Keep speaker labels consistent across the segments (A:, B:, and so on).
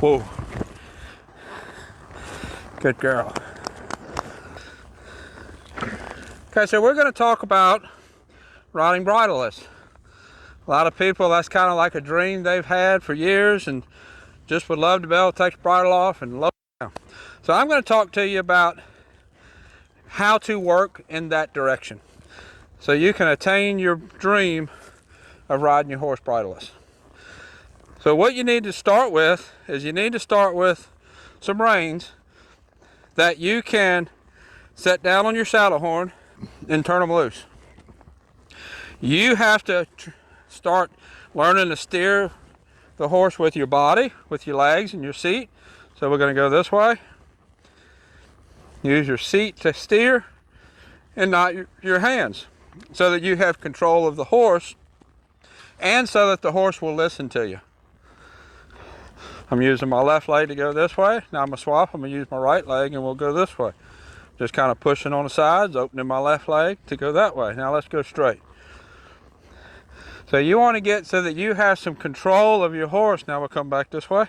A: Whoa. Good girl. Okay, so we're going to talk about riding bridleless. A lot of people, that's kind of like a dream they've had for years and just would love to be able to take the bridle off and love it. So I'm going to talk to you about how to work in that direction so you can attain your dream of riding your horse bridleless. So what you need to start with is you need to start with some reins that you can set down on your saddle horn and turn them loose. You have to start learning to steer the horse with your body, with your legs and your seat. So we're going to go this way. Use your seat to steer and not your hands, so that you have control of the horse and so that the horse will listen to you. I'm using my left leg to go this way. Now I'm going to swap. I'm going to use my right leg and we'll go this way. Just kind of pushing on the sides, opening my left leg to go that way. Now let's go straight. So you want to get so that you have some control of your horse. Now we'll come back this way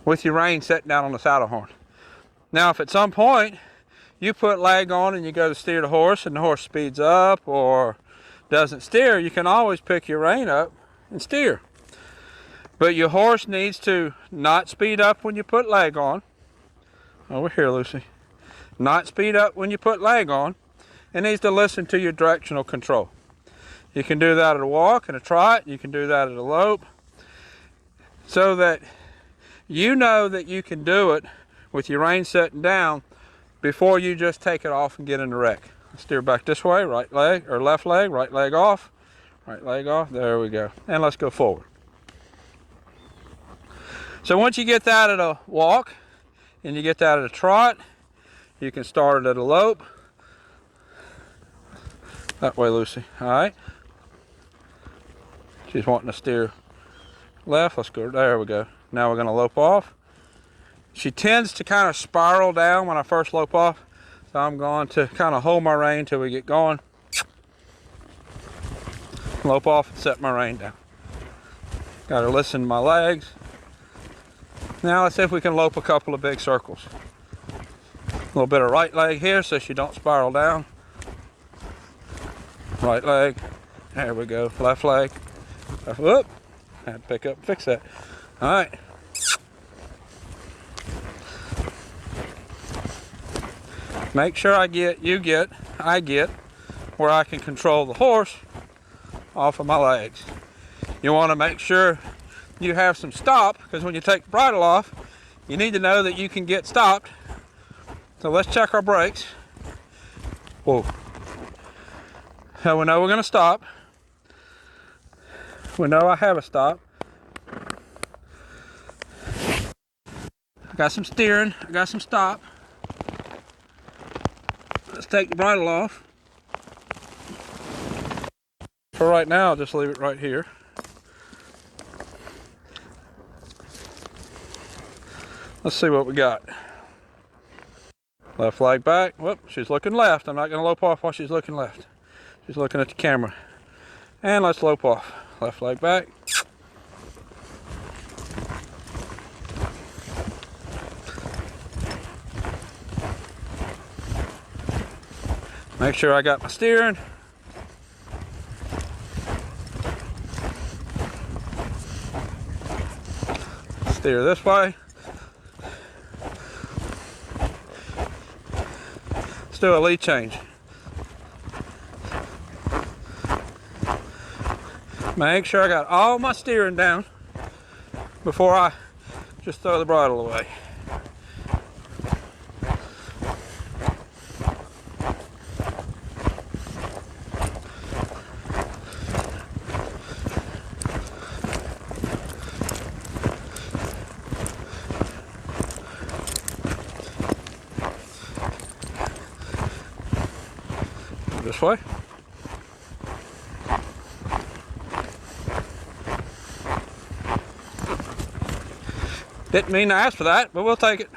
A: with your rein sitting down on the saddle horn. Now if at some point you put leg on and you go to steer the horse and the horse speeds up or doesn't steer, you can always pick your rein up and steer. But your horse needs to not speed up when you put leg on. Over here, Lucy. Not speed up when you put leg on. It needs to listen to your directional control. You can do that at a walk and a trot. You can do that at a lope. So that you know that you can do it with your rein sitting down before you just take it off and get in the wreck. Steer back this way, right leg or left leg, right leg off, there we go. And let's go forward. So once you get that at a walk and you get that at a trot, you can start it at a lope. That way, Lucy, all right. She's wanting to steer left, let's go, there we go. Now we're gonna lope off. She tends to kind of spiral down when I first lope off. So I'm going to kind of hold my rein till we get going. Lope off and set my rein down. Got to listen to my legs. Now let's see if we can lope a couple of big circles. A little bit of right leg here so she don't spiral down. Right leg, there we go. Left leg, whoop, had to pick up and fix that. All right. Make sure I get where I can control the horse off of my legs. You want to make sure you have some stop, because when you take the bridle off, you need to know that you can get stopped. So let's check our brakes. Whoa. So we know we're going to stop. We know I have a stop. I got some steering, I got some stop. Let's take the bridle off. For right now, I'll just leave it right here. Let's see what we got. Left leg back. Whoop, she's looking left. I'm not going to lope off while she's looking left. She's looking at the camera. And let's lope off. Left leg back. Make sure I got my steering. Steer this way. Let's do a lead change. Make sure I got all my steering down before I just throw the bridle away. This way. Didn't mean to ask for that, but we'll take it.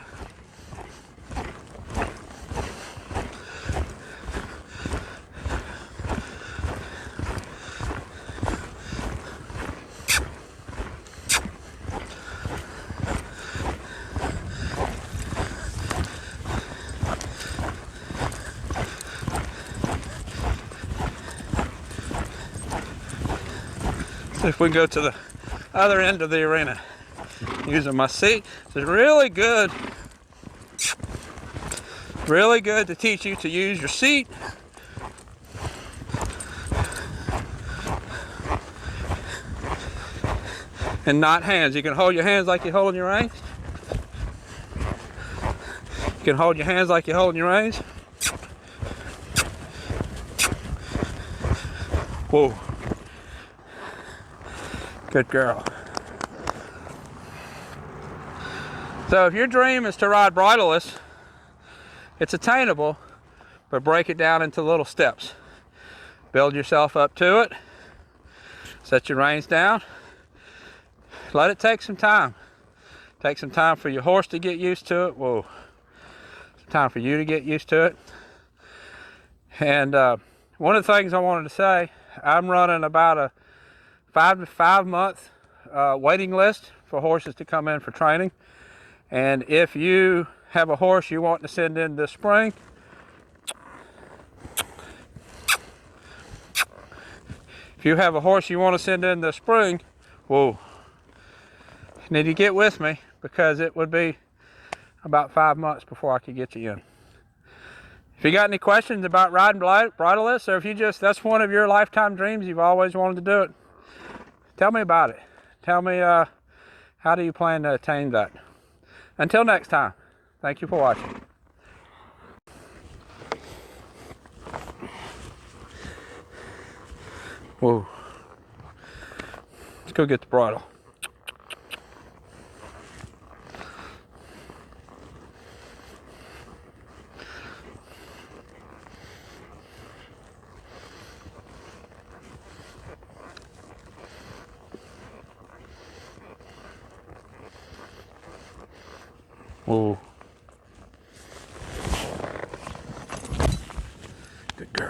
A: If we go to the other end of the arena, using my seat, it's really good to teach you to use your seat and not hands. You can hold your hands like you're holding your reins. You can hold your hands like you're holding your reins. Whoa. Good girl. So if your dream is to ride bridleless, it's attainable, but break it down into little steps. Build yourself up to it. Set your reins down. Let it take some time. Take some time for your horse to get used to it. Whoa. Some time for you to get used to it. And one of the things I wanted to say, I'm running about a 5 to 5 month waiting list for horses to come in for training. And if you have a horse you want to send in this spring, whoa, you need to get with me, because it would be about 5 months before I could get you in. If you got any questions about riding bridleless, or if that's one of your lifetime dreams, you've always wanted to do it, tell me about it. Tell me how do you plan to attain that. Until next time, thank you for watching. Whoa. Let's go get the bridle. Whoa. Good girl.